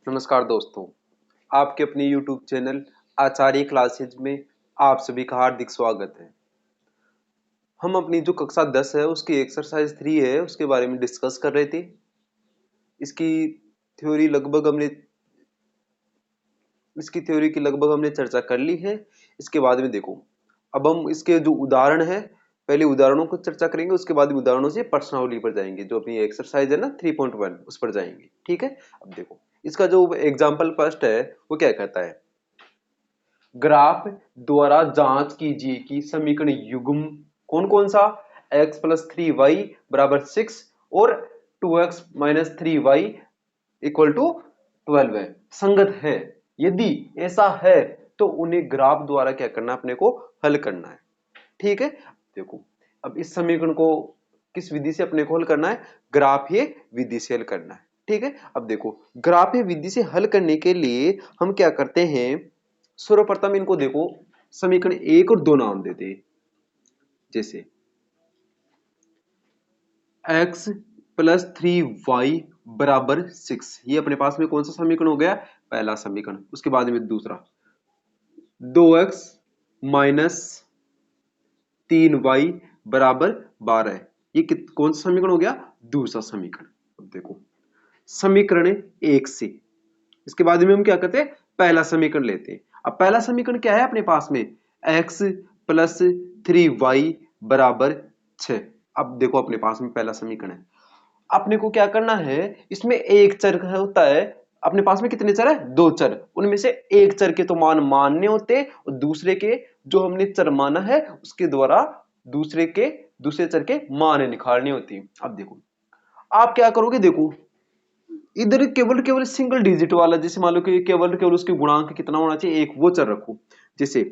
नमस्कार दोस्तों, आपके अपने YouTube चैनल आचार्य क्लासेज में आप सभी का हार्दिक स्वागत है। हम अपनी जो कक्षा 10 है उसकी एक्सरसाइज 3 है उसके बारे में डिस्कस कर रहे थे। इसकी थ्योरी की लगभग हमने चर्चा कर ली है। इसके बाद में देखो, अब हम इसके जो उदाहरण है पहले उदाहरणों को चर्चा करेंगे, उसके बाद उदाहरणों से प्रश्नावली पर जाएंगे। जो अपनी एक्सरसाइज है ना 3.1 उस पर जाएंगे। ठीक है, अब देखो इसका जो एग्जाम्पल फर्स्ट है वो क्या कहता है, ग्राफ द्वारा जांच कीजिए कि समीकरण युग्म कौन कौन सा x प्लस 3y बराबर 6 और 2x minus 3y equal to 12 है, संगत है। यदि ऐसा है तो उन्हें ग्राफ द्वारा क्या करना है, अपने को हल करना है। ठीक है, देखो अब इस समीकरण को किस विधि से अपने को हल करना है, ग्राफीय विधि से हल करना है। ठीक है, अब देखो ग्राफीय विधि से हल करने के लिए हम क्या करते हैं, सर्वप्रथम इनको देखो समीकरण 1 और 2 नाम देते हैं। जैसे x प्लस 3y बराबर 6, ये अपने पास में कौन सा समीकरण हो गया, पहला समीकरण। उसके बाद में दूसरा 2x माइनस 3y बराबर 12 है, ये कौन सा समीकरण हो गया, दूसरा समीकरण। अब देखो समीकरण 1 से इसके बाद में हम क्या करते हैं, पहला समीकरण लेते हैं। अब पहला समीकरण क्या है अपने पास में, x प्लस 3y बराबर 6। अब देखो अपने पास में पहला समीकरण है, अपने को क्या करना है, इसमें एक चर होता है। अपने पास में कितने चर है, दो चर, उनमें से एक चर के तो मान मान्य होते और दूसरे के जो हमने चर माना है उसके द्वारा दूसरे चर के मान निकालने होती है। अब देखो आप क्या करोगे, देखो इधर केवल केवल सिंगल डिजिट वाला, जैसे मान लो कि केवल केवल उसके गुणांक कितना होना चाहिए, एक, वो चर रखो। जैसे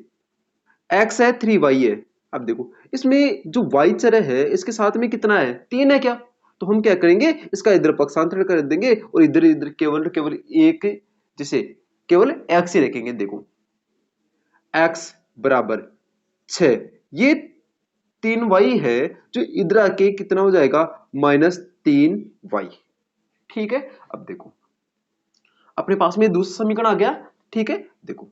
x है 3y है। अब देखो इसमें जो y चर है इसके साथ में कितना है, 3 है क्या, तो हम क्या करेंगे, इसका इधर पक्षांतर कर देंगे और इधर इधर केवल केवल एक, जैसे केवल x ही रखेंगे। देखो x बराबर 6, ये 3y है, जो इधर आके कितना हो जाएगा, -3y। ठीक है, अब देखो अपने पास में दूसरा समीकरण आ गया। ठीक है, देखो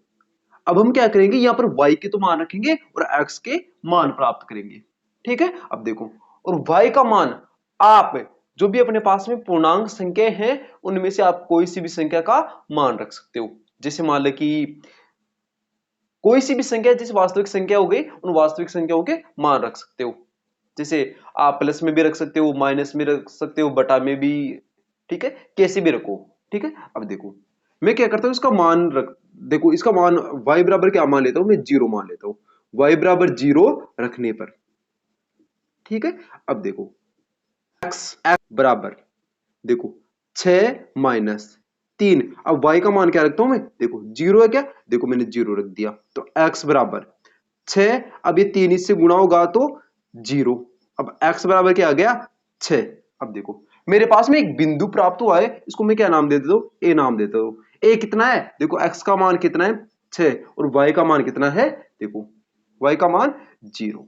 अब हम क्या करेंगे, यहां पर y के तो मान रखेंगे और x के मान प्राप्त करेंगे। ठीक है, अब देखो और y का मान, आप जो भी अपने पास में पूर्णांक संख्या है उनमें से आप कोई सी भी संख्या का मान रख सकते हो। जैसे मान लो कि कोई सी भी संख्या जैसे वास्तविक संख्या हो गई, उन वास्तविक संख्याओं के मान रख सकते हो। जैसे आप प्लस में भी रख सकते हो, माइनस में रख सकते हो, बटा में भी। ठीक है, कैसे भी रखो। ठीक है, अब देखो मैं क्या करता हूं, इसका मान रख, देखो इसका मान y बराबर क्या मान लेता हूं, मैं 0 मान लेता हूं, y बराबर 0 रखने पर। ठीक है, अब देखो x बराबर, देखो 6 माइनस 3, अब y का मान क्या रखता हूं मैं, देखो 0 है क्या, देखो मैंने 0 रख दिया, तो x बराबर 6, अब ये 3 इससे गुणा होगा तो 0, अब x बराबर क्या आ गया, 6। अब देखो मेरे पास में एक बिंदु प्राप्त हुआ है, इसको मैं क्या नाम दे देता हूं, a नाम देता हूं। a कितना है, देखो x का मान कितना है 6 और y का मान कितना है, देखो y का मान 0।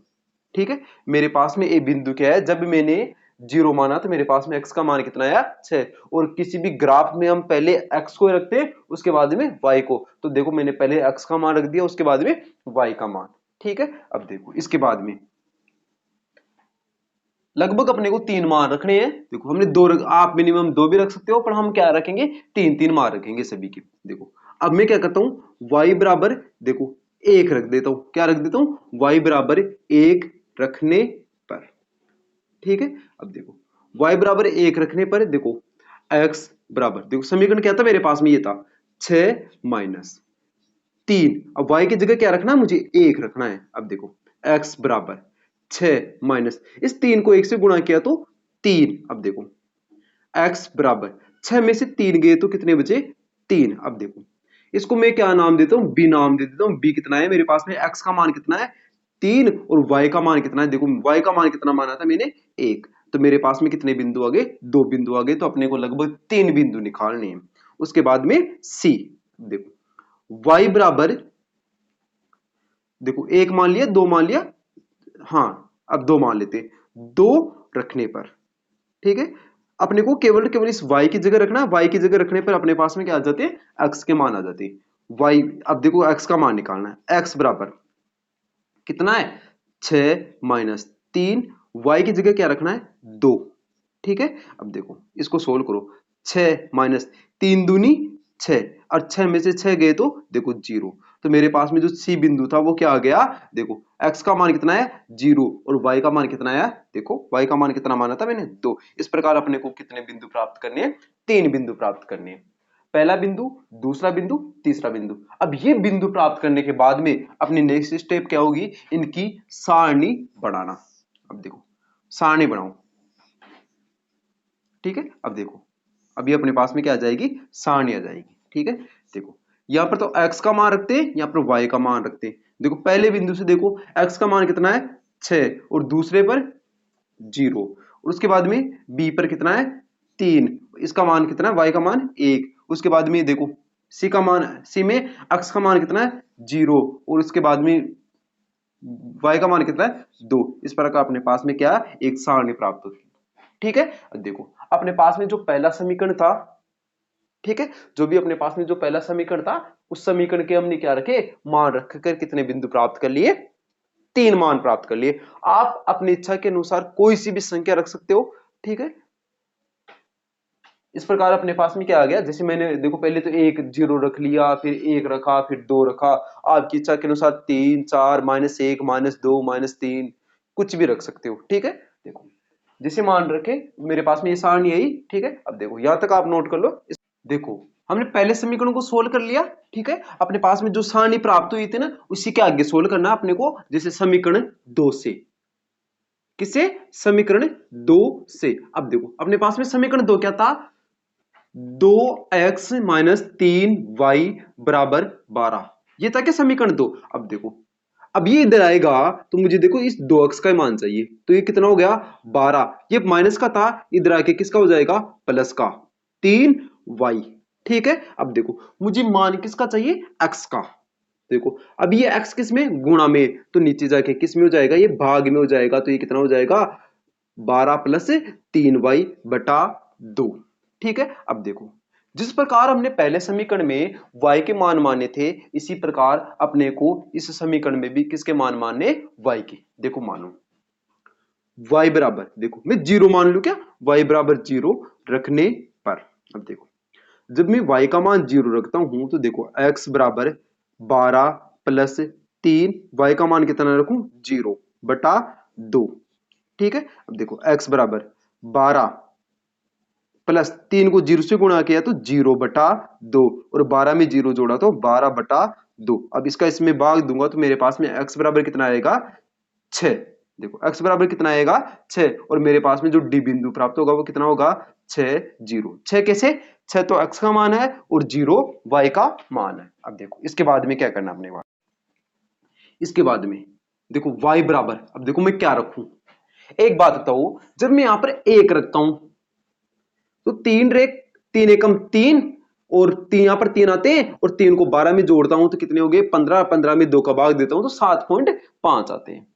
ठीक है, मेरे पास में a बिंदु क्या है, जब मैंने 0 माना तो मेरे पास में x का मान कितना आया, 6। और किसी भी ग्राफ में हम पहले x को रखते हैं उसके बाद में y को, तो देखो मैंने पहले x का मान रख दिया उसके बाद में y का मान। ठीक है, अब देखो इसके बाद में लगभग अपने को 3 मान रखने हैं। देखो हमने आप मिनिमम 2 भी रख सकते हो, पर हम क्या रखेंगे, 3 मान रखेंगे सभी की। देखो अब मैं क्या करता हूं, y बराबर, देखो 1 रख देता हूं, क्या रख देता हूं, y बराबर 1 रखने पर। ठीक है, अब देखो y बराबर 1 रखने पर, देखो x बराबर, देखो समीकरण क्या था मेरे पास में, ये था 6 माइनस 3, अब y की जगह क्या रखना है, मुझे 1 रखना है। अब देखो x बराबर 6 माइनस, इस 3 को 1 से गुणा किया तो 3। अब देखो x बराबर 6 में से 3 गए तो कितने बचे, 3। अब देखो इसको मैं क्या नाम देता हूं, b नाम दे देता हूं। b कितना है मेरे पास में, x का मान कितना है 3 और y का मान कितना है, देखो y का मान कितना माना था मैंने 1, तो मेरे पास में कितने बिंदु आ गए, 2 बिंदु आ गए, तो अपने को लगभग 3 बिंदु निकालने हैं। उसके बाद में c, देखो y बराबर, देखो 1 मान लिया, 2 मान लिया, हाँ अब 2 मान लेते हैं, 2 रखने पर। ठीक है, अपने को केवल केवल इस y की जगह रखना है। y की जगह रखने पर अपने पास में क्या आ जाते हैं, x के मान आ जाते हैं। y, अब देखो x का मान निकालना है। x बराबर कितना है, 6 माइनस 3, y की जगह क्या रखना है, 2। ठीक है, अब देखो इसको सोल्व करो। 6 माइनस 3 दूनी 6, और 6 में से 6 गए तो देखो 0। तो मेरे पास में जो सी बिंदु था वो क्या आ गया, देखो x का मान कितना है, 0, और y का मान कितना है, देखो y का मान कितना माना था मैंने, 2। इस प्रकार अपने को कितने बिंदु प्राप्त करने हैं, 3 बिंदु प्राप्त करने हैं। पहला बिंदु, दूसरा बिंदु, तीसरा बिंदु। अब ये बिंदु प्राप्त करने के बाद में अपनी नेक्स्ट स्टेप क्या होगी, इनकी सारणी बढ़ाना। अब देखो सारणी बढ़ाओ। ठीक है, अब देखो अभी अपने पास में क्या आ जाएगी, सारणी आ जाएगी। ठीक है, देखो यहां पर तो x का मान रखते हैं, यहां पर y का मान रखते हैं। देखो पहले बिंदु से देखो x का मान कितना है, 6, और दूसरे पर 0, और उसके बाद में b पर कितना है, 3, इसका मान कितना है, y का मान 1। उसके बाद में देखो c का मान, c में x का मान कितना है, 0, और उसके बाद में y का मान कितना है, 2। इस प्रकार अपने पास में क्या, एक सारणी प्राप्त होती है। ठीक है, अब देखो अपने पास में जो पहला समीकरण था, ठीक है, जो भी अपने पास में जो पहला समीकरण था, उस समीकरण के हमने क्या रखे, मान रखकर कितने बिंदु प्राप्त कर लिए, 3 मान प्राप्त कर लिए। आप अपनी इच्छा के अनुसार कोई सी भी संख्या रख सकते हो। ठीक है, इस प्रकार अपने पास में क्या आ गया, जैसे मैंने देखो पहले तो 1 0 रख लिया, फिर 1 रखा, फिर 2 रखा। आपकी इच्छा के अनुसार 3 4 -1 -2 -3 कुछ भी रख सकते हो। ठीक है, देखो जैसे मान रखे मेरे पास में ये सारणी आई। ठीक है, अब देखो यहां तक आप नोट कर लो। देखो हमने पहले समीकरण को सोल्व कर लिया। ठीक है, अपने पास में जो सारणी प्राप्त हुई थी ना, उसी के आगे सोल्व करना अपने को, जैसे समीकरण 2 से। किसे, समीकरण 2 से। अब देखो अपने पास में समीकरण 2 क्या था, 2x माइनस 3y बराबर 12। ये था क्या समीकरण 2। अब देखो अब ये इधर आएगा तो मुझे देखो इस 2x का मान चाहिए, तो ये कितना हो गया, 12। ये माइनस का था, इधर आके किसका हो जाएगा, प्लस का, 3y। ठीक है, अब देखो मुझे मान किसका चाहिए, x का। देखो अब ये x किस में, गुणा में, तो नीचे जाके किस में हो जाएगा, ये भाग में हो जाएगा। तो ये कितना हो जाएगा, 12 प्लस 3y बटा 2। ठीक है, अब देखो जिस प्रकार हमने पहले समीकरण में y के मान माने थे, इसी प्रकार अपने को इस समीकरण में भी किसके मान मानने, y के। देखो मानो y बराबर, देखो मैं 0 मान लू क्या, y बराबर 0 रखने पर, अब देखो जब मैं y का मान 0 रखता हूं तो देखो x बराबर 12 प्लस 3, y का मान कितना रखूं, 0 बटा 2। ठीक है, अब देखो x बराबर 12 प्लस 3 को 0 से गुणा किया तो 0 बटा 2, और 12 में 0 जोड़ा तो 12 बटा 2। अब इसका इसमें भाग दूंगा तो मेरे पास में x बराबर कितना आएगा, 6। देखो x बराबर कितना आएगा, 6, और मेरे पास में जो डी बिंदु प्राप्त होगा वो कितना होगा, 6 0। 6 कैसे, 6 तो x का मान है और 0 y का मान है। अब देखो इसके बाद में क्या करना अपने को, इसके बाद में देखो y बराबर, अब देखो मैं क्या रखूं, एक बात बताओ, जब मैं यहां पर 1 रखता हूं तो 3 रेख, 3 एकम 3, और 3 यहां पर 3 आते हैं, और 3 को 12 में जोड़ता हूं तो कितने हो गए, 15, 15 में 2 का भाग देता हूं तो 7.5 आते हैं।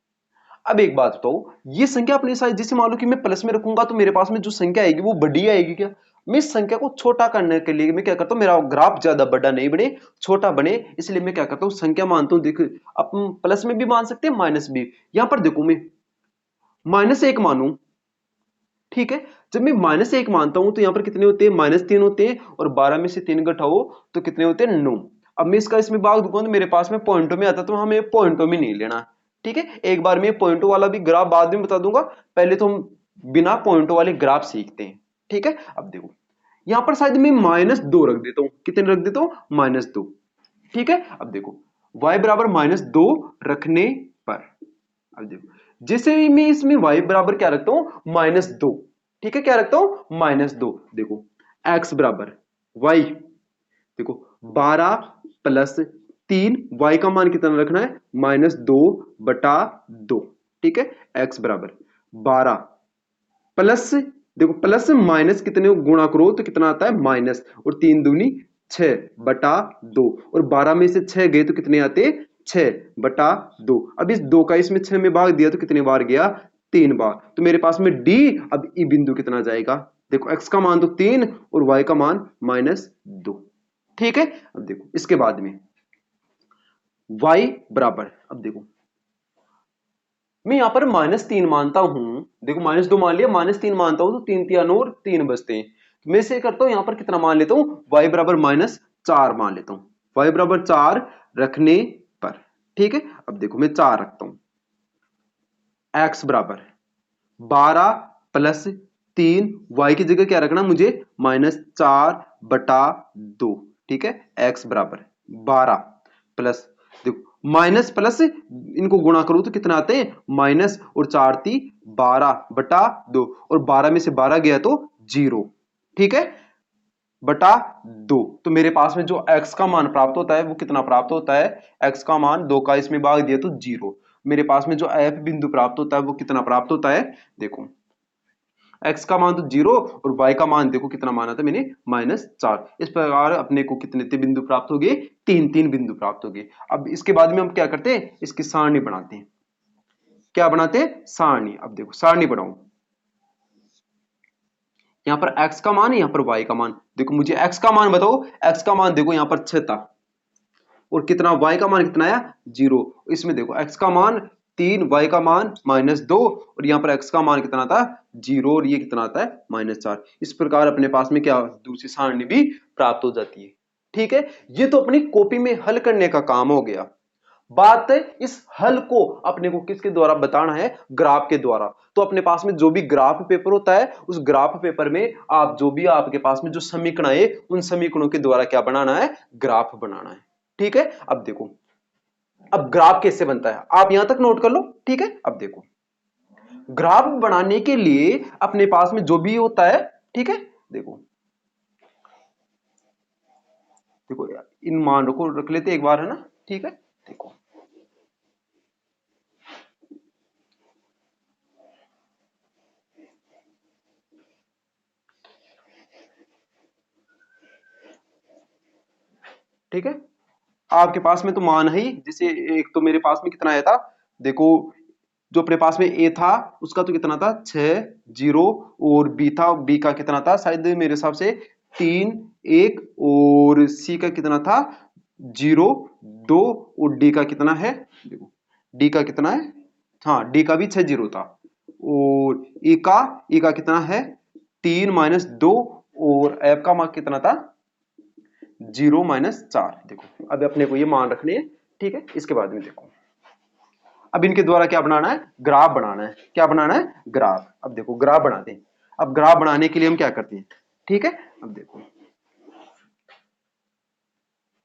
अब एक बात बताओ, ये संख्या अपने साथ जैसे मान लो कि मैं प्लस में रखूंगा तो मेरे पास में जो संख्या आएगी वो बड़ी आएगी क्या, मैं इस संख्या को छोटा करने के लिए मैं क्या करता हूं, मेरा ग्राफ ज्यादा बड़ा नहीं बने, छोटा बने, इसलिए मैं क्या करता हूं, संख्या मानता हूं। देखो अपन प्लस में भी मान सकते हैं, माइनस भी। यहां पर देखो मैं -1 मानू, ठीक है, जब मैं -1 मानता हूं तो यहां पर कितने होते हैं, -3 होते हैं, और 12 में से 3 घटाओ तो कितने होते हैं, 9। अब मैं इसका इसमें भाग दूंगा तो मेरे पास में पॉइंटों में आता, तो हमें पॉइंटों में नहीं लेना। ठीक है, एक बार में पॉइंटों वाला भी ग्राफ बाद में बता दूंगा, पहले तो हम बिना पॉइंटों वाले ग्राफ सीखते हैं। ठीक है, अब देखो यहां पर शायद मैं -2 रख देता हूं, कितने रख देता हूं, -2। ठीक है, अब देखो y बराबर -2 रखने पर, अब देखो जैसे ही मैं इसमें y बराबर क्या रखता हूं, -2। ठीक है, क्या रखता हूं, -2। देखो x बराबर y, देखो 12 प्लस 3, y का मान कितना रखना है, -2 बटा 2। ठीक है, x बराबर 12 प्लस, देखो प्लस माइनस कितने गुणा करो तो कितना आता है, माइनस, और 3 दूनी 6 बटा 2, और 12 में से 6 गए तो कितने आते, 6 बटा 2। अब इस 2 का इसमें 6 में भाग दिया तो कितने बार गया, 3 बार। तो मेरे पास में डी, अब ई बिंदु कितना जाएगा, देखो x का मान तो 3 और y का मान -2। ठीक है, अब देखो इसके बाद में y बराबर, अब देखो मैं यहां पर -3 मानता हूं, देखो -2 मान लिया, -3 मानता हूं तो 3 3 और 3 बचते हैं। तो मैं से करता हूं यहां पर कितना मान लेता हूं, y बराबर -4 मान लेता हूं, y बराबर 4 रखने पर। ठीक है, अब देखो मैं 4 रखता हूं, x बराबर 12 प्लस 3, y की जगह क्या रखना मुझे, -4/2। ठीक है, x बराबर 12 प्लस, देखो माइनस प्लस इनको गुणा करो तो कितना आते हैं, माइनस, और 4×3 12/2, और 12 में से 12 गया तो 0। ठीक है, बटा 2। तो मेरे पास में जो x का मान प्राप्त होता है वो कितना प्राप्त होता है, x का मान 2 का इसमें भाग दिया तो 0। मेरे पास में जो f बिंदु प्राप्त होता है वो कितना प्राप्त होता है, देखो x का मान तो 0 और y का मान देखो कितना माना था मैंने, -4। इस प्रकार अपने को कितने बिंदु प्राप्त हो गए, 3 बिंदु प्राप्त हो गए। अब इसके बाद में हम क्या करते हैं, इसकी सारणी बनाते हैं। क्या बनाते हैं, सारणी। अब देखो सारणी बनाओ, यहां पर x का मान है, यहां पर y का मान। देखो मुझे x का मान बताओ, x का मान देखो यहां पर 6 था, और कितना y का मान कितना आया, 0। इसमें देखो x का मान 3, y का मान -2, और यहाँ पर x का मान कितना था, 0, और ये कितना आता है, -4। इस प्रकार अपने पास में क्या दूसरी सारणी भी प्राप्त हो जाती है। ठीक है, ये तो अपनी कॉपी में हल करने का काम हो गया। बात है इस हल को अपने को किसके द्वारा बताना है, ग्राफ के द्वारा। तो अपने पास में जो भी ग्राफ पेपर होता है, उस ग्राफ पेपर में आप जो भी आपके पास में जो समीकरण है, उन समीकरणों के द्वारा क्या बनाना है, ग्राफ बनाना है। ठीक है, अब देखो अब ग्राफ कैसे बनता है, आप यहां तक नोट कर लो। ठीक है, अब देखो ग्राफ बनाने के लिए अपने पास में जो भी होता है, ठीक है, देखो देखो इन मान को रख लेते एक बार, है ना। ठीक है, देखो ठीक है, आपके पास में तो मान है ही, जैसे एक तो मेरे पास में कितना आया था, देखो जो अपने पास में ए था उसका तो कितना था 6 0, और बी था, बी का कितना था शायद मेरे हिसाब से 3 1, और सी का कितना था 0 2, और डी का कितना है, देखो डी का कितना है, हाँ डी का भी 6 0 था, और ई का कितना है 3 -2, और एफ का मान कितना था 0 -4। देखो अब अपने को ये मान रखने हैं। ठीक है, इसके बाद में देखो अब इनके द्वारा क्या बनाना है, ग्राफ बनाना है। क्या बनाना है, ग्राफ। अब देखो ग्राफ बनाते हैं। अब ग्राफ बनाने के लिए हम क्या करते हैं, ठीक है, अब देखो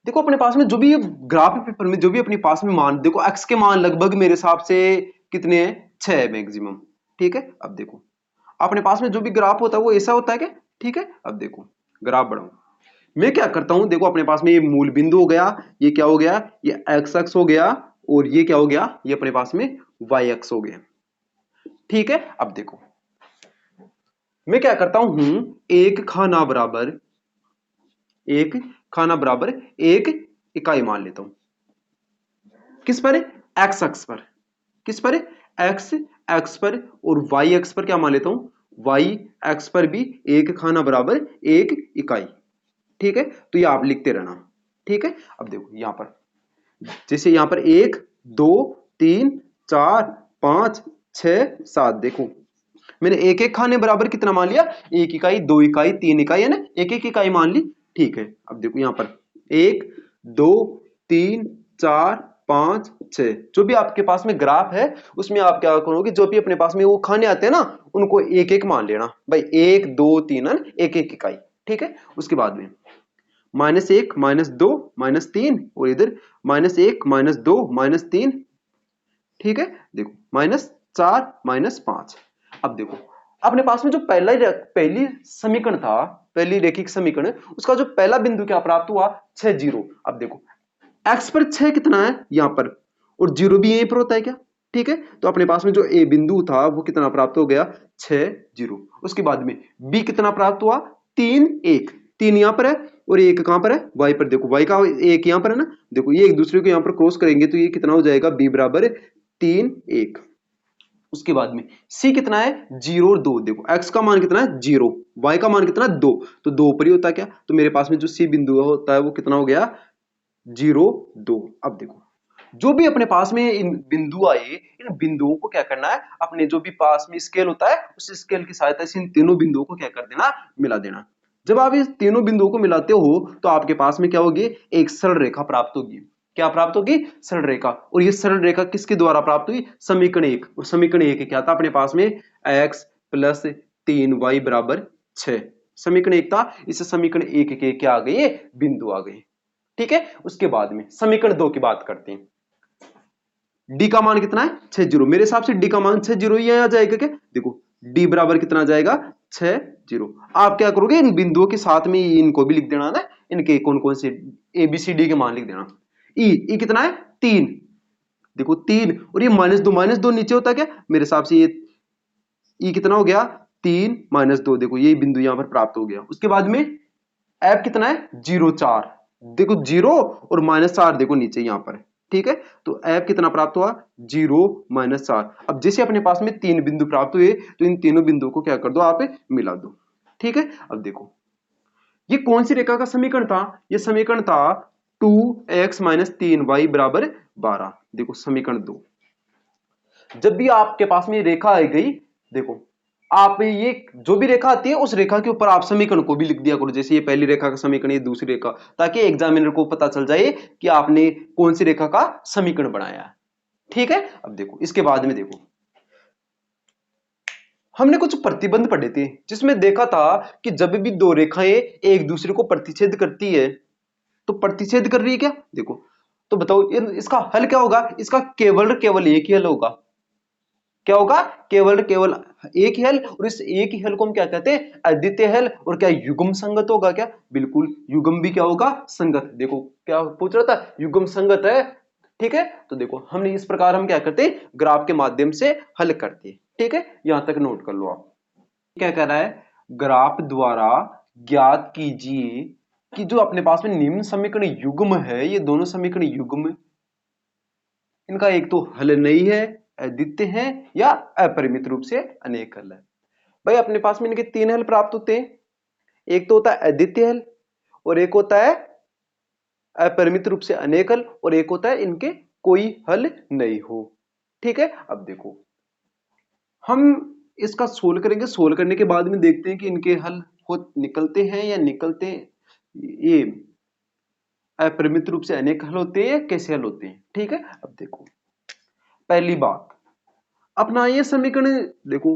देखो अपने पास में जो भी ग्राफ पेपर में जो भी अपने पास में मान, देखो x के मान लगभग मेरे हिसाब से कितने हैं, 6 है मैक्सिमम। ठीक है, अब देखो अपने पास में जो भी ग्राफ होता है वो ऐसा होता है क्या। ठीक है, अब देखो ग्राफ बढ़ाओ, मैं क्या करता हूं, देखो अपने पास में ये मूल बिंदु हो गया, ये क्या हो गया, ये एक्स अक्ष हो गया, और ये क्या हो गया, ये अपने पास में वाई अक्ष हो गया। ठीक है, अब देखो मैं क्या करता हूं, एक खाना बराबर एक इकाई मान लेता हूं, किस पर, एक्स अक्ष पर, किस पर, एक्स एक्स पर, और वाई अक्ष पर क्या मान लेता हूं, वाई एक्स पर भी एक खाना बराबर एक इकाई। ठीक है, तो ये आप लिखते रहना। ठीक है, अब देखो यहां पर जैसे यहां पर 1 2 3 4 5 6 7, देखो मैंने एक एक खाने बराबर कितना मान लिया, 1 इकाई 2 इकाई 3 इकाई, है ना, एक एक इकाई मान ली। ठीक है, अब देखो यहां पर 1 2 3 4 5 6, जो भी आपके पास में ग्राफ है उसमें आप क्या करोगे, जो भी अपने पास में वो खाने आते हैं ना उनको एक एक मान लेना भाई, 1 2 3, है एक एक इकाई। ठीक है, उसके बाद में -1 -2 -3, और इधर -1 -2 -3। ठीक है, देखो -4 -5। अब देखो अपने पास में जो पहली समीकरण था, पहली रेखिक समीकरण, उसका जो पहला बिंदु क्या प्राप्त हुआ, 6 0। अब देखो x पर 6 कितना है यहां पर, और 0 भी यहीं पर होता है क्या। ठीक है, तो अपने पास में जो a बिंदु था वो कितना प्राप्त हो गया, 6 0। उसके बाद में b कितना प्राप्त हुआ, 3 1, 3 यहां पर है, और एक कहां पर है, y पर। देखो y का एक यहां पर है ना, देखो ये एक दूसरे को यहां पर क्रॉस करेंगे तो ये कितना हो जाएगा, b बराबर 3 1। उसके बाद में c कितना है 0 और 2। देखो x का मान कितना है 0, y का मान कितना है 2, तो 2 पर ही होता है क्या, तो मेरे पास में जो c बिंदु होता है वो कितना हो गया 0 2। अब देखो जो भी अपने पास में इन बिंदु आए, इन बिंदुओं को क्या करना है, अपने जो भी पास में स्केल होता है उस स्केल की सहायता से इन तीनों बिंदुओं को क्या कर देना, मिला देना। जब आप इस तीनों बिंदुओं को मिलाते हो तो आपके पास में क्या होगी, एक सरल रेखा प्राप्त होगी। क्या प्राप्त होगी, सरल रेखा। और ये सरल रेखा किसके द्वारा प्राप्त हुई, समीकरण 1। और समीकरण 1 क्या था अपने पास में, x प्लस 3y बराबर 6 समीकरण 1 था। इस समीकरण 1 के क्या आ गए, बिंदु आ गए। ठीक है, उसके बाद में समीकरण 2 की बात करते हैं। डी का मान कितना है 6 0, मेरे हिसाब से डी का मान 6 0 ही आ जाएगा क्या, देखो डी बराबर कितना आ जाएगा 6 0। आप क्या करोगे, इन बिंदुओं के साथ में इनको भी लिख देना ना, इनके कौन कौन से ए बी सी डी के मान लिख देना। ई कितना है 3, देखो 3, और ये -2 नीचे होता है क्या, मेरे हिसाब से ये ई कितना हो गया 3 -2, देखो ये बिंदु यहां पर प्राप्त हो गया। उसके बाद में एफ कितना है 0 4, देखो 0 और -4 देखो नीचे यहां पर, ठीक है, तो एफ कितना प्राप्त हुआ 0 -4। अब जैसे अपने पास में 3 बिंदु प्राप्त हुए तो इन तीनों बिंदुओं को क्या कर दो, आप मिला दो। ठीक है, अब देखो ये कौन सी रेखा का समीकरण था, ये समीकरण था 2x - 3y बराबर 12। देखो समीकरण 2, जब भी आपके पास में रेखा आई गई, देखो आप ये जो भी रेखा आती है उस रेखा के ऊपर आप समीकरण को भी लिख दिया करो। जैसे ये पहली रेखा का समीकरण, ये दूसरी रेखा, ताकि एग्जामिनर को पता चल जाए कि आपने कौन सी रेखा का समीकरण बनाया है। ठीक है, अब देखो इसके बाद में देखो हमने कुछ प्रतिबंध पढ़े थे, जिसमें देखा था कि जब भी दो रेखाएं एक दूसरे को प्रतिच्छेद करती है, तो प्रतिच्छेद कर रही है क्या, देखो तो बताओ इसका हल क्या होगा, इसका केवल एक ही हल होगा। क्या होगा, केवल एक ही हल। और इस एक ही हल को हम क्या कहते हैं, अद्वितीय हल। और क्या युग्म संगत होगा क्या, बिल्कुल युग्म भी क्या होगा, संगत। देखो क्या पूछ रहा था, युग्म संगत है। ठीक है, तो देखो हमने इस प्रकार हम क्या करते हैं, ग्राफ के माध्यम से हल करते हैं। ठीक है, यहां तक नोट कर लो आप। क्या कह रहा है, ग्राफ द्वारा ज्ञात कीजिए कि जो अपने पास में निम्न समीकरण युग्म है, ये दोनों समीकरण युग्म, इनका एक तो हल नहीं है, अद्वितीय है, या अपरिमित रूप से अनेक हल है। भाई अपने पास में इनके तीन हल प्राप्त होते हैं, एक तो होता है अद्वितीय हल, और एक होता है अपरिमित रूप से अनेक हल, और एक होता है इनके कोई हल नहीं हो। ठीक है, अब देखो हम इसका सोल्व करेंगे, सोल्व करने के बाद में देखते हैं कि इनके हल हो निकलते हैं या निकलते हैं, ये अपरिमित रूप से अनेक हल होते हैं या कैसे हल होते हैं। ठीक है, अब देखो पहली बात, अपना ये समीकरण देखो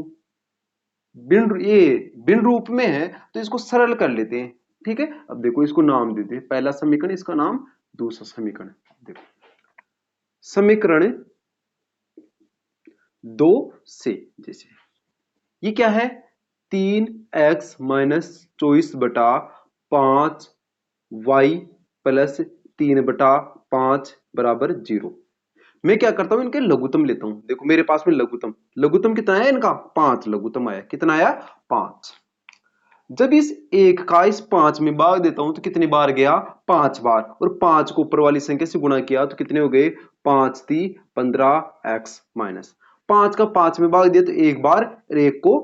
बिन रूप में है, तो इसको सरल कर लेते हैं। ठीक है, अब देखो इसको नाम देते हैं, पहला समीकरण इसका नाम, दूसरा समीकरण। देखो समीकरण 2 से, जैसे ये क्या है 3x - 24 बटा 5y प्लस 3 बटा 5 बराबर 0। मैं क्या करता हूं, इनके लघुत्तम लेता हूं। देखो मेरे पास में लघुत्तम कितना है इनका 5, लघुत्तम आया कितना आया 5। जब इस एक का इस 5 में भाग देता हूं तो कितनी बार गया 5 बार, और 5 को ऊपर वाली संख्या से गुणा किया तो कितने हो गए 5 3 15x माइनस 5 का 5 में भाग दिया तो एक बार, और एक को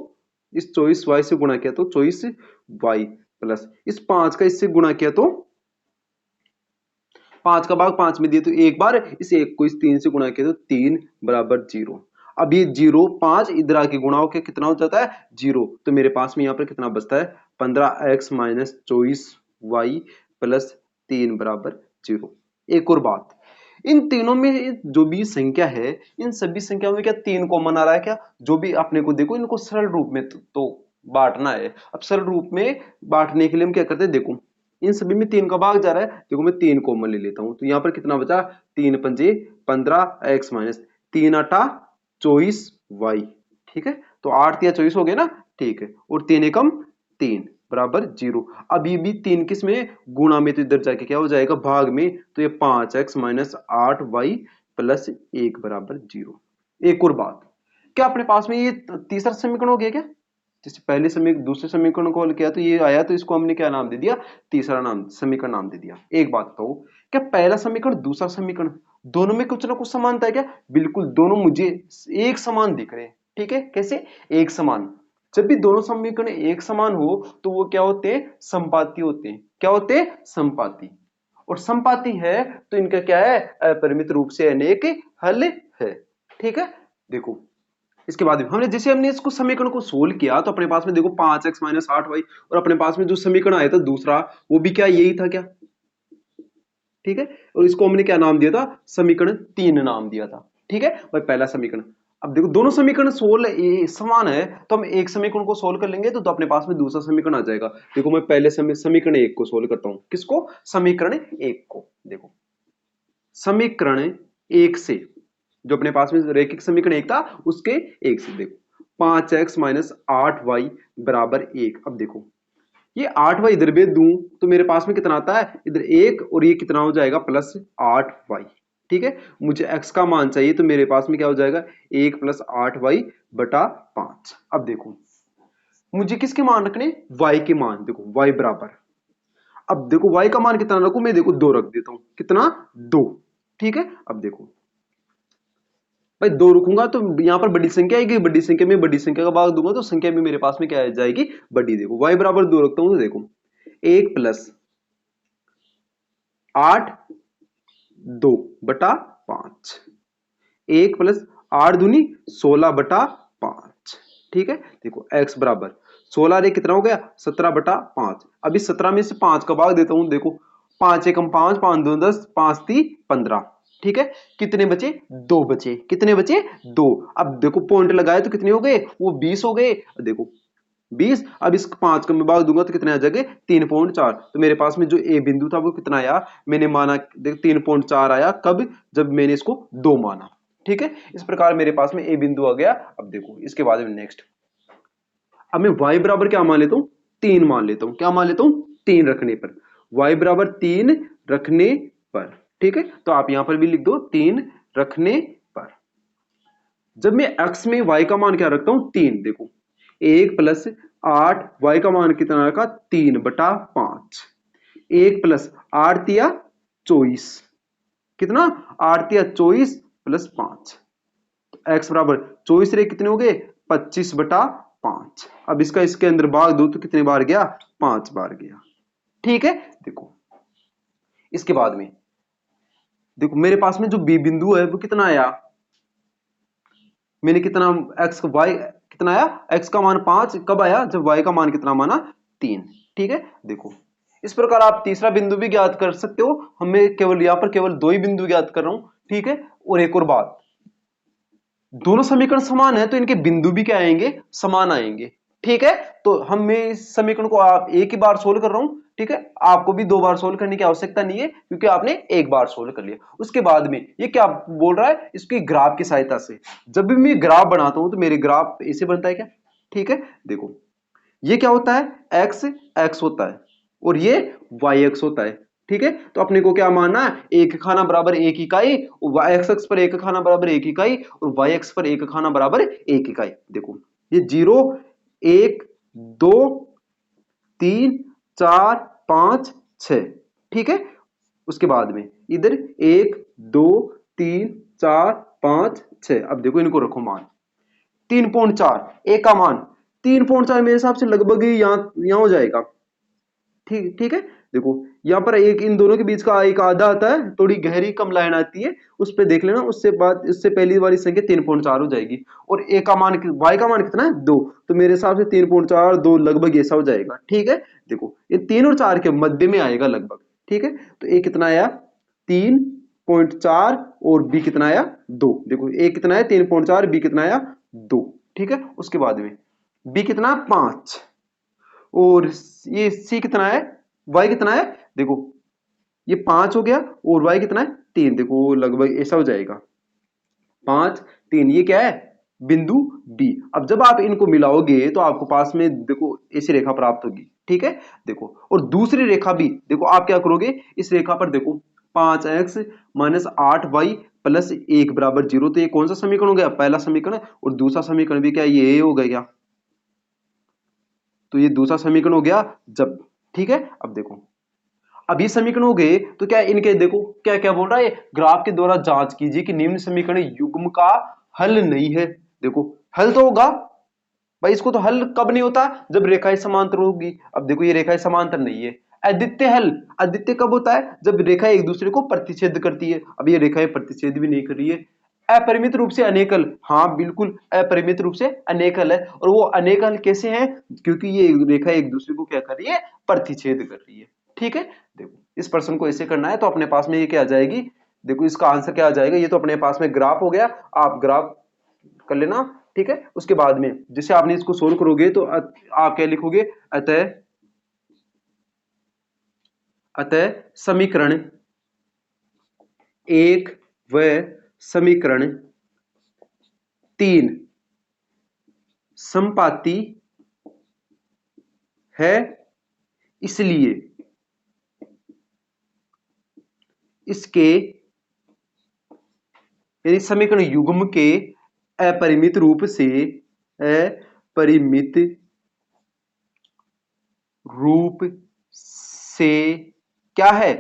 इस 24y से गुणा किया तो 24y प्लस इस 5 का इससे गुणा किया तो 5 का भाग 5 में दिया तो एक बार, इस एक को इस 3 से गुणा किया तो 3 बराबर 0। अब ये 0 5 इधर आके गुणा होकर कितना हो जाता है 0, तो मेरे पास में यहाँ पर कितना बचता है 15x - 24y प्लस 3 बराबर 0। एक और बात, इन तीनों में जो भी संख्या है, इन सभी संख्याओं में क्या 3 कॉमन आ रहा है क्या, जो भी अपने को देखो इनको सरल रूप में तो बांटना है। अब सरल रूप में बांटने के लिए हम क्या करते हैं, देखो इन सभी में 3 का भाग जा रहा है, देखो मैं 3 कॉमन ले लेता हूं, तो यहां पर कितना बचा 3 पंजे 15x माइनस 3 आटा 24y। ठीक है, तो 8 या 24 हो गए ना, ठीक है, और 3 एकम 3 बराबर 0। अब ये भी 3 किस में गुणा में, तो इधर जाके क्या हो जाएगा भाग में, तो ये 5x माइनस 8y प्लस 1 बराबर 0। एक और बात, क्या अपने पास में ये तीसरा समीकरण हो गया क्या, जैसे पहले समीकरण दूसरे समीकरण को हल किया तो ये आया, तो इसको हमने क्या नाम दे दिया, तीसरा नाम समीकरण नाम दे दिया। एक बात बताओ, क्या पहला समीकरण दूसरा समीकरण दोनों में कुछ ना कुछ समानता है क्या, बिल्कुल दोनों मुझे एक समान दिख रहे हैं। ठीक है, कैसे? एक समान। जब भी दोनों समीकरण एक समान हो तो वो क्या होते हैं? संपाती होते हैं। क्या होते हैं? संपाती। और संपाती है तो इनका क्या है? अपरिमित रूप से अनेक हल है। ठीक है, देखो इसके बाद हमने इसको समीकरण को सोल्व किया तो अपने पास में देखो 5x माइनस 8y, और अपने पास में जो समीकरण आया था दूसरा वो भी क्या यही था क्या? ठीक है, और इसको हमने क्या नाम दिया था? समीकरण 3 नाम दिया था। ठीक है भाई, पहला समीकरण। अब देखो दोनों समीकरण सोल्व समान है तो हम एक समीकरण को सोल्व कर लेंगे तो अपने पास में दूसरा समीकरण आ जाएगा। देखो मैं पहले समीकरण 1 को सोल्व करता हूं। किसको? समीकरण 1 को। देखो समीकरण 1 से जो अपने पास में रैखिक समीकरण 1 था उसके 1 से देखो 5x माइनस 8y बराबर 1। अब देखो ये 8y इधर भेज दूं तो मेरे पास में कितना आता है? इधर 1 और ये कितना हो जाएगा? Plus 8y। ठीक है, मुझे x का मान चाहिए तो मेरे पास में क्या हो जाएगा? 1 प्लस 8y बटा 5। अब देखो मुझे किसके मान रखने? y के मान। देखो y बराबर, अब देखो y का मान कितना रखूं मैं? देखो 2 रख देता हूं। कितना? 2। ठीक है, अब देखो भाई 2 रखूंगा तो यहां पर बड़ी संख्या आएगी, बड़ी संख्या में बड़ी संख्या का भाग दूंगा तो संख्या भी मेरे पास में क्या आ जाएगी? बड़ी। देखो y बराबर 2 रखता हूं तो देखो 1 प्लस 8 2 बटा 5, 1 प्लस 8 दूनी 16 बटा 5। ठीक है, देखो x बराबर 16 रे कितना हो गया? 17 बटा 5। अब इस 17 में से 5 का भाग देता हूं। देखो 5 एकम 5, 5 2 10, 5 3 15। ठीक है, कितने बचे? 2 बचे। कितने बचे? 2। अब देखो पॉइंट लगाए तो कितने हो गए? वो 20 हो गए। देखो 20। अब इस 5 का मैं भाग दूंगा तो कितने आ जाएंगे? 3.4। तो मेरे पास में जो ए बिंदु था वो कितना आया? मैंने माना देख 3.4 आया। कब? जब मैंने इसको 2 माना। ठीक है, इस प्रकार मेरे पास में ए बिंदु आ गया। अब देखो इसके बाद में नेक्स्ट, अब मैं y बराबर क्या मान लेता हूं? 3 मान लेता हूं। क्या मान लेता हूं? 3 रखने पर। y बराबर 3 रखने पर। ठीक है, तो आप यहां पर भी लिख दो 3 रखने पर। जब मैं x में y का मान क्या रखता हूं? 3। देखो 1 प्लस 8, y का मान कितना रखा? 3 बटा 5। 1 प्लस 8 तिया 24। कितना? 8 तिया 24 प्लस 5। x बराबर 24 रे कितने हो गए? 25 बटा 5। अब इसका इसके अंदर भाग दो तो कितने बार गया? 5 बार गया। ठीक है, देखो इसके बाद में देखो मेरे पास में जो बी बिंदु है वो कितना आया? मैंने कितना x y कितना आया? x का मान 5 कब आया? जब y का मान कितना माना? 3। ठीक है, देखो इस प्रकार आप तीसरा बिंदु भी ज्ञात कर सकते हो। हमें केवल यहां पर केवल 2 ही बिंदु ज्ञात कर रहा हूं। ठीक है, और एक और बात, दोनों समीकरण समान है तो इनके बिंदु भी क्या आएंगे? समान आएंगे। ठीक है, तो हम मैं इस समीकरण को आप एक ही बार सोल्व कर रहा हूं। ठीक है, आपको भी 2 बार सोल्व करने की आवश्यकता नहीं है क्योंकि आपने एक बार सोल्व कर लिया। उसके बाद में ये क्या बोल रहा है? इसकी ग्राफ की सहायता से। जब भी मैं ग्राफ बनाता हूं तो मेरे ग्राफ ऐसे बनता है क्या? ठीक है, देखो ये क्या होता है? एक्स एक्स होता है और ये वाई एक्स होता है। ठीक है, तो अपने को क्या मानना है? एक खाना बराबर एक इकाई, वाई एक्स एक्स पर एक खाना बराबर एक इकाई और वाई एक्स पर एक खाना बराबर एक इकाई। देखो ये 0 1 2 3 4 5 6। ठीक है, उसके बाद में इधर 1 2 3 4 5 6। अब देखो इनको रखो मान 3.4। एक का मान 3.4 मेरे हिसाब से लगभग यहाँ हो जाएगा। ठीक ठीक है, देखो यहाँ पर एक इन दोनों के बीच का एक आधा आता है, थोड़ी गहरी कम लाइन आती है, उस पे देख लेना। उससे पहली वाली संख्या 3.4 हो जाएगी और ए का मान y का मान कितना है? 2। तो मेरे हिसाब से 3.4 2 लगभग ऐसा हो जाएगा। ठीक है, देखो ये 3 और 4 के मध्य में आएगा लगभग। ठीक है, तो ए कितना आया? 3.4 और बी कितना आया? 2। देखो ए कितना है? 3.4, बी कितना आया? 2। ठीक है, उसके बाद में बी कितना? 5 और ये सी कितना है? y कितना है? देखो ये 5 हो गया और y कितना है? 3। देखो लगभग ऐसा हो जाएगा 5 3। ये क्या है? बिंदु B। अब जब आप इनको मिलाओगे तो आपको पास में देखो ऐसी रेखा प्राप्त होगी। ठीक है, देखो और दूसरी रेखा भी देखो आप क्या करोगे? इस रेखा पर देखो 5x माइनस 8y प्लस 1 बराबर 0। तो ये कौन सा समीकरण हो गया? पहला समीकरण। और दूसरा समीकरण भी क्या ये हो गया? तो ये दूसरा समीकरण हो गया जब। ठीक है, अब देखो अब ये समीकरण हो गए तो क्या इनके देखो क्या क्या बोल रहा है? ग्राफ के द्वारा जांच कीजिए कि निम्न समीकरण युग्म का हल नहीं है। देखो हल तो होगा भाई, इसको तो हल कब नहीं होता, जब रेखाएं समांतर होगी। अब देखो ये रेखाएं समांतर नहीं है। अद्वितीय हल, अद्वितीय कब होता है, जब रेखाएं एक दूसरे को प्रतिच्छेद करती है। अब ये रेखाएं प्रतिच्छेद भी नहीं कर रही है। अपरिमित रूप से अनेकल, हाँ बिल्कुल अपरिमित रूप से अनेकल है। और वो अनेकल कैसे हैं, क्योंकि ये रेखा एक दूसरे को क्या कर रही है, प्रतिच्छेद कर रही है। ठीक है, देखो इस प्रश्न को ऐसे करना है तो अपने पास में ये क्या आ जाएगी, देखो इसका आंसर क्या आ जाएगा, ये तो अपने पास में ग्राफ हो गया, आप ग्राफ कर लेना। ठीक है, उसके बाद में जैसे आपने इसको सोल्व करोगे तो आप क्या लिखोगे, अतः अतः समीकरण एक व समीकरण तीन समपाती है, इसलिए इसके यानी समीकरण युग्म के अपरिमित रूप से अपरिमित रूप से क्या है,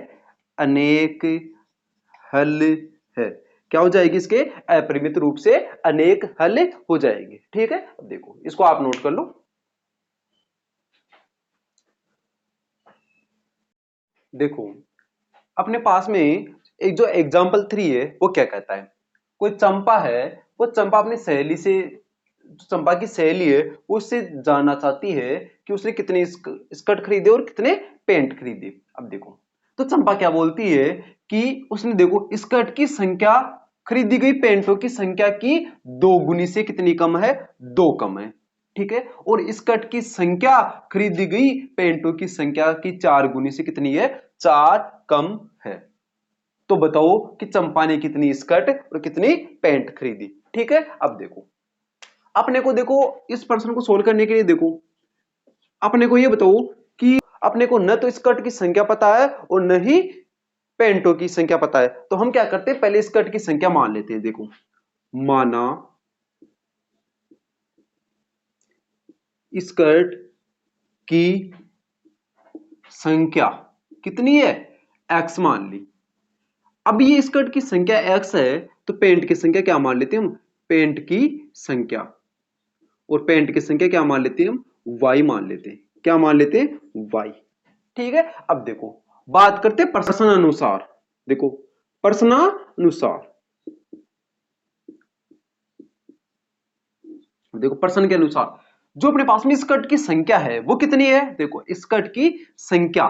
अनेक हल है। क्या हो जाएगी, इसके अपरिमित रूप से अनेक हल हो जाएंगे। ठीक है, अब देखो इसको आप नोट कर लो। देखो अपने पास में एक जो एग्जाम्पल 3 है वो क्या कहता है, कोई चंपा है, वो चंपा अपनी सहेली से, चंपा की सहेली है, वो उससे जानना चाहती है कि उसने कितने स्कर्ट खरीदे और कितने पैंट खरीदे। अब देखो तो चंपा क्या बोलती है कि उसने देखो स्कर्ट की संख्या खरीदी गई पैंटों की संख्या की 2 गुनी से कितनी कम है, 2 कम है। ठीक है, और स्कर्ट की संख्या खरीदी गई पैंटों की संख्या की 4 गुनी से कितनी है, 4 कम है। तो बताओ कि चंपा ने कितनी स्कर्ट और कितनी पैंट खरीदी। ठीक है, अब देखो अपने को, देखो इस प्रश्न को सोल्व करने के लिए देखो अपने को ये बताओ कि अपने को न तो स्कर्ट की संख्या पता है और न ही पैंटों की संख्या पता है। तो हम क्या करते हैं, पहले स्कर्ट की संख्या मान लेते हैं। देखो माना स्कर्ट की संख्या कितनी है, एक्स मान ली। अब ये स्कर्ट की संख्या एक्स है तो पैंट की संख्या क्या मान लेते हैं हम, पैंट की संख्या, और पैंट की संख्या क्या मान लेते हैं हम, वाई मान लेते हैं। क्या मान लेते हैं, वाई। ठीक है, अब देखो बात करते हैं प्रश्नानुसार। देखो प्रश्नानुसार, देखो प्रश्न के अनुसार जो अपने पास में स्कर्ट की संख्या है वो कितनी है, देखो स्कर्ट की संख्या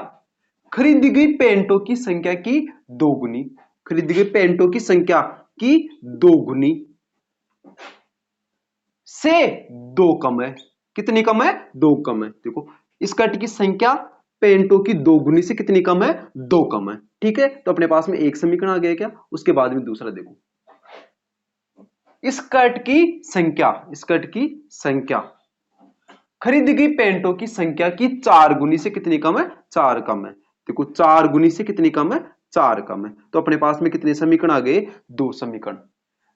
खरीदी गई पैंटों की संख्या की 2 गुनी, खरीदी गई पैंटों की संख्या की 2 गुनी से 2 कम है। कितनी कम है, 2 कम है। देखो स्कर्ट की संख्या पैंटों की 2 गुनी से कितनी कम है, 2 कम है। ठीक है, तो अपने पास में एक समीकरण आ गया क्या, उसके बाद में दूसरा देखो स्कर्ट की संख्या, स्कर्ट की संख्या खरीदी गई पैंटों की संख्या की 4 गुनी से कितनी कम है, 4 कम है। देखो 4 गुनी से कितनी कम है, 4 कम है। तो अपने पास में कितने समीकरण आ गए, 2 समीकरण।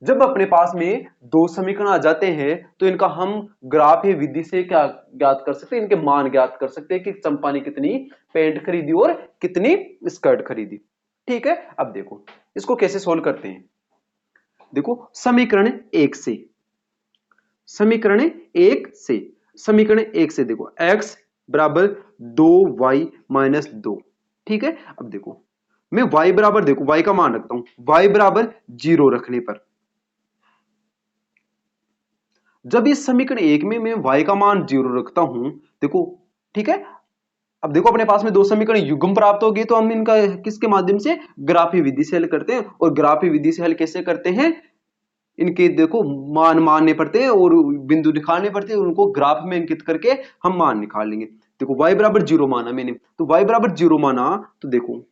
जब अपने पास में 2 समीकरण आ जाते हैं तो इनका हम ग्राफ या विधि से क्या ज्ञात कर सकते हैं, इनके मान ज्ञात कर सकते हैं कि चंपा ने कितनी पैंट खरीदी और कितनी स्कर्ट खरीदी। ठीक है, अब देखो इसको कैसे सोल्व करते हैं। देखो समीकरण 1 से, समीकरण 1 से, समीकरण 1 से देखो x बराबर 2y माइनस 2। ठीक है, अब देखो मैं y बराबर, देखो y का मान रखता हूं, y बराबर 0 रखने पर, जब इस समीकरण 1 में मैं y का मान 0 रखता हूं, देखो ठीक है, अब देखो अपने पास में 2 समीकरण युग्म प्राप्त होगी तो हम इनका किसके माध्यम से, ग्राफी विधि से हल करते हैं। और ग्राफी विधि से हल कैसे करते हैं, इनके देखो मान मानने पड़ते हैं और बिंदु निकालने पड़ते हैं, उनको ग्राफ में अंकित करके हम मान निकाल लेंगे। देखो y बराबर 0 माना मैंने, तो y बराबर 0 माना तो देखो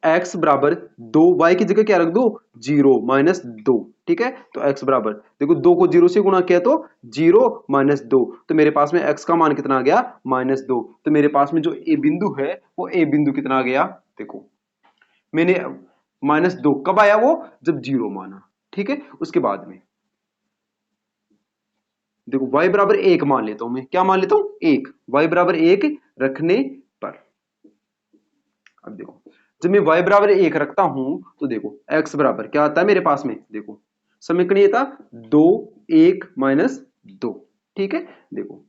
x बराबर 2, y की जगह क्या रख दो, 0 माइनस 2। ठीक है, तो x बराबर देखो 2 को 0 से गुणा किया तो 0 माइनस 2, तो मेरे पास में x का मान कितना आ गया, माइनस 2। तो मेरे पास में जो a बिंदु है वो a बिंदु कितना आ गया, देखो मैंने माइनस 2 कब आया, वो जब 0 माना। ठीक है, उसके बाद में देखो y बराबर 1 मान लेता हूं मैं, क्या मान लेता हूं, 1, y बराबर 1 रखने पर, अब देखो जब मैं y बराबर 1 रखता हूं तो देखो x बराबर क्या आता है मेरे पास में, देखो समीकरण ये था 2 1 माइनस 2। ठीक है, देखो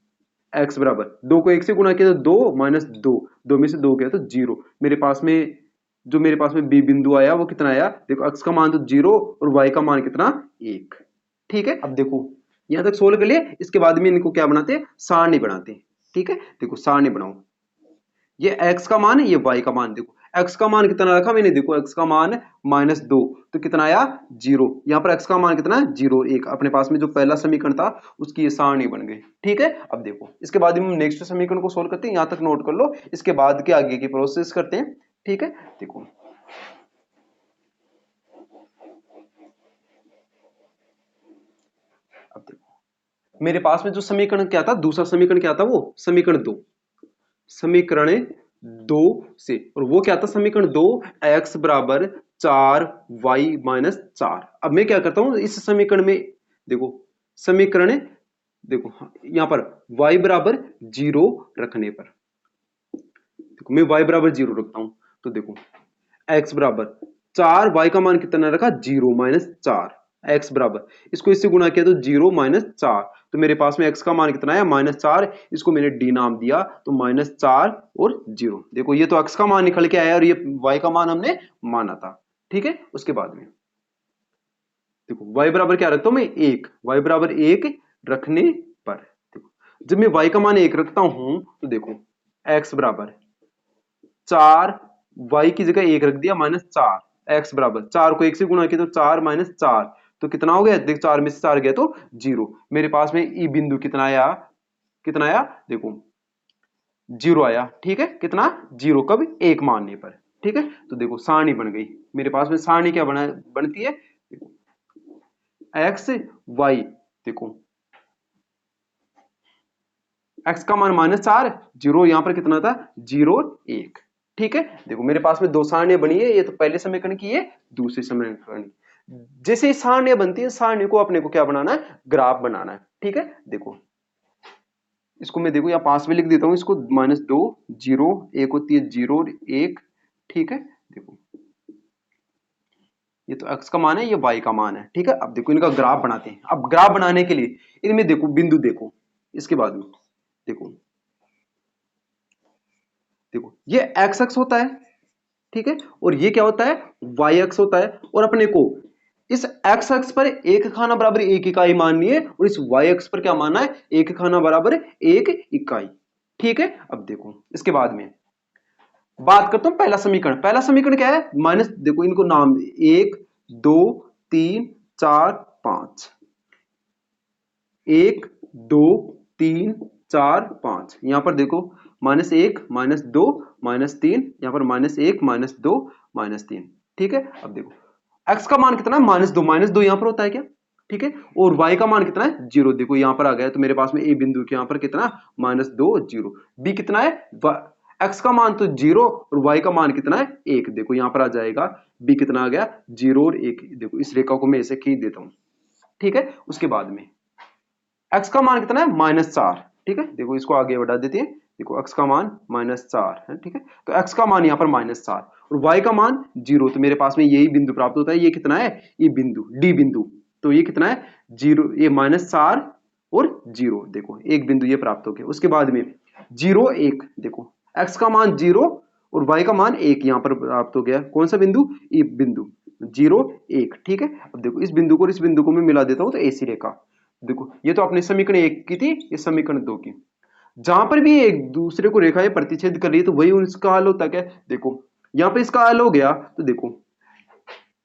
x बराबर 2 को 1 से गुणा किया तो 2 माइनस 2, 2 में से 2 गया तो 0। मेरे पास में b बिंदु आया वो कितना आया, देखो x का मान तो 0 और y का मान कितना 1। ठीक है, अब देखो यहां तक सोल्व कर लिया। इसके बाद में इनको क्या बनाते हैं, सारणी बनाते हैं। ठीक है, देखो सारणी बनाओ। ये x का मान है, ये y का मान। देखो x का मान कितना रखा मैंने, देखो x का मान -2 तो कितना आया 0। यहां पर x का मान कितना है 0 1। अपने पास में जो पहला समीकरण था उसकी ये सारणी बन गई। ठीक है, अब देखो इसके बाद हम नेक्स्ट समीकरण को सोल्व करते हैं। यहां तक नोट कर लो, इसके बाद के आगे की प्रोसेस करते हैं। ठीक है, देखो अब देखो मेरे पास में जो समीकरण क्या था, दूसरा समीकरण क्या था, वो समीकरण 2, समीकरण 2 से, और वो क्या था समीकरण 2, x बराबर 4 y माइनस 4। अब मैं क्या करता हूं इस समीकरण में, देखो समीकरण, देखो यहां पर y बराबर 0 रखने पर, देखो मैं y बराबर 0 रखता हूं तो देखो x बराबर 4, y का मान कितना रखा 0 माइनस 4, x बराबर इसको इससे गुणा किया तो 0 माइनस 4। तो मेरे पास में x का मान कितना है -4, इसको मैंने d नाम दिया तो -4 और 0। देखो ये तो x का मान निकल के आया और ये y का मान हमने माना था। ठीक है, उसके बाद में देखो y बराबर क्या रखता हूं मैं 1, y बराबर 1 रखने पर, देखो जब मैं y का मान 1 रखता हूं तो देखो x बराबर 4, y की जगह 1 रख दिया -4, x बराबर 4 को 1 से गुणा किया तो 4 -4 तो कितना हो गया, देख 4 में से 4 गया तो 0। मेरे पास में ई बिंदु कितना आया, कितना आया देखो 0 आया। ठीक है, कितना 0 कब 1 मानने पर। ठीक है, तो देखो सारणी बन गई। मेरे पास में सारणी क्या बनती है, देखो x y, देखो x का मान -4, 0 यहां पर कितना था 0 1। ठीक है, देखो मेरे पास में दो सारणियां बनी है, ये तो पहले समीकरण की है, दूसरी समीकरण की। जैसे ही सारणियां बनती है, सारणी को अपने को क्या बनाना है, ग्राफ बनाना है। ठीक है, देखो इसको मैं देखो यहाँ पास में लिख देता हूं, इसको -2 0 1 होती है 0 1। ठीक है, देखो ये तो x का मान है, ये y का मान है। ठीक है, अब देखो इनका ग्राफ बनाते हैं। अब ग्राफ बनाने के लिए इनमें देखो बिंदु देखो, इसके बाद में देखो, देखो ये एक्स एक्स होता है। ठीक है, और ये क्या होता है वाई एक्स होता है। और अपने को इस एक्स एक्स पर एक खाना बराबर एक इकाई माननी है और इस वाई एक्स पर क्या मानना है, एक खाना बराबर एक इकाई। ठीक है, अब देखो इसके बाद में बात करता हूं पहला समीकरण। पहला समीकरण क्या है, माइनस, देखो इनको नाम 1 2 3 4 5, 1 2 3 4 5। यहां पर देखो -1 -2 -3, यहां पर -1 -2 -3। ठीक है, अब देखो x का मान कितना है -2, -2 यहां पर होता है क्या। ठीक है, और y का मान कितना है 0, देखो यहां पर आ गया तो मेरे पास में a बिंदु के यहां पर कितना -2 0। b कितना है, x का मान तो 0 और y का मान कितना है 1, देखो यहां पर आ जाएगा b कितना आ गया 0 और 1। देखो इस रेखा को मैं ऐसे खींच देता हूं। ठीक है, उसके बाद में x का मान कितना है -4। ठीक है, देखो इसको आगे बढ़ा देते हैं। देखो x का मान -4 है। ठीक है, तो x का मान यहाँ पर -4 और y का मान 0, तो मेरे पास में यही बिंदु प्राप्त होता है। ये कितना है, ये बिंदु d बिंदु, तो ये कितना है 0, ये -4 और 0। देखो एक बिंदु ये प्राप्त हो गया। उसके बाद में 0 1, देखो x का मान 0 और y का मान 1 यहाँ पर प्राप्त हो गया। कौन सा बिंदु, ये बिंदु 0 1। ठीक है, अब देखो इस बिंदु को और इस बिंदु को मैं मिला देता हूँ तो ऐसी रेखा। देखो ये तो अपने समीकरण 1 की थी, ये समीकरण 2 की। जहां पर भी एक दूसरे को रेखाएं प्रतिच्छेद कर रही है तो वही उसका हल होता है क्या। देखो यहाँ पर इसका हल हो गया तो देखो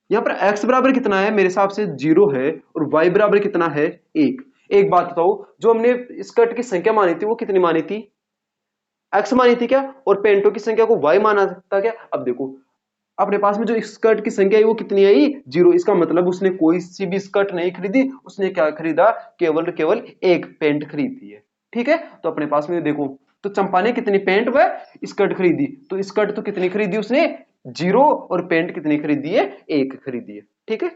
यहाँ पर x बराबर कितना है, मेरे हिसाब से 0 है और y बराबर कितना है 1। एक बात बताओ, जो हमने स्कर्ट की संख्या मानी थी वो कितनी मानी थी, x मानी थी क्या, और पेंटो की संख्या को y माना था क्या। अब देखो अपने पास में जो स्कर्ट की संख्या है वो कितनी आई 0। इसका मतलब उसने कोई सी भी स्कर्ट नहीं खरीदी, उसने क्या खरीदा, केवल केवल एक पेंट खरीदी है। ठीक है, तो अपने पास में देखो तो चंपा ने कितनी पेंट व स्कर्ट खरीदी, तो स्कर्ट तो कितनी खरीदी उसने 0 और पेंट कितनी खरीदी है 1 खरीदी है। ठीक है,